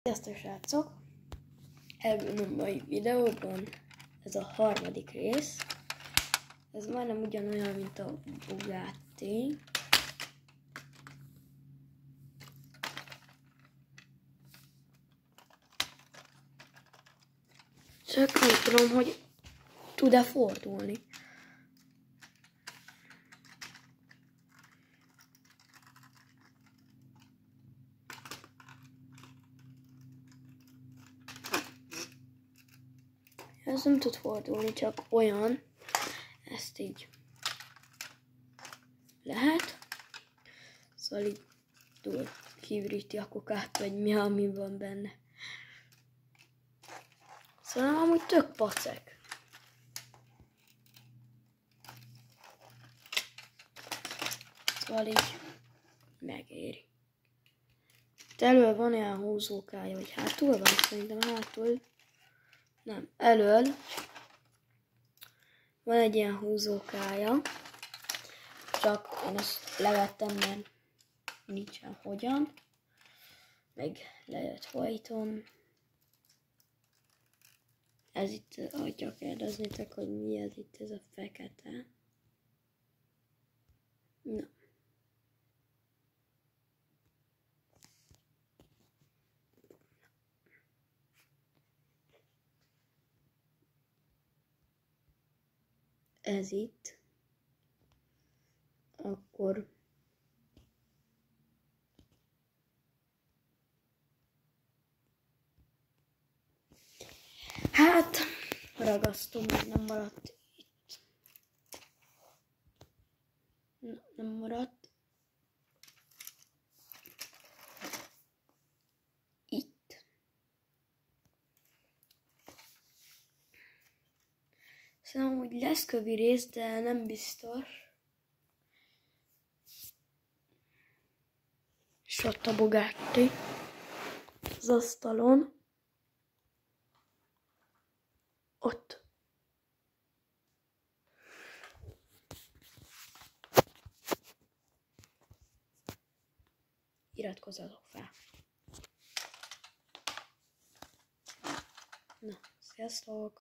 Sziasztok srácok! Ebben a mai videóban ez a harmadik rész. Ez majdnem ugyanolyan, mint a Bugatti. Csak nem tudom, hogy tud-e fordulni. Ez nem tud fordulni, csak olyan. Ezt így lehet. Szóval így túl kivríti a kokát, vagy mi, ami van benne. Szóval amúgy tök pacek. Szóval így megéri. Itt elől van olyan húzókája, vagy hátul van? Szerintem hátul. Nem, elől van egy ilyen húzókája, csak én ezt levettem, mert nincsen hogyan. Meg lejött hajtom. Ez itt, hagyja kérdeznétek, hogy mi ez itt, ez a fekete. Na. Ez itt. Akkor hát ragasztom, hogy nem maradt itt. Nem maradt. Itt. Szerintem, hogy lesz kövi rész, de nem biztos. És ott a Bugatti az asztalon. Ott. Iratkozzatok fel. Na, sziasztok!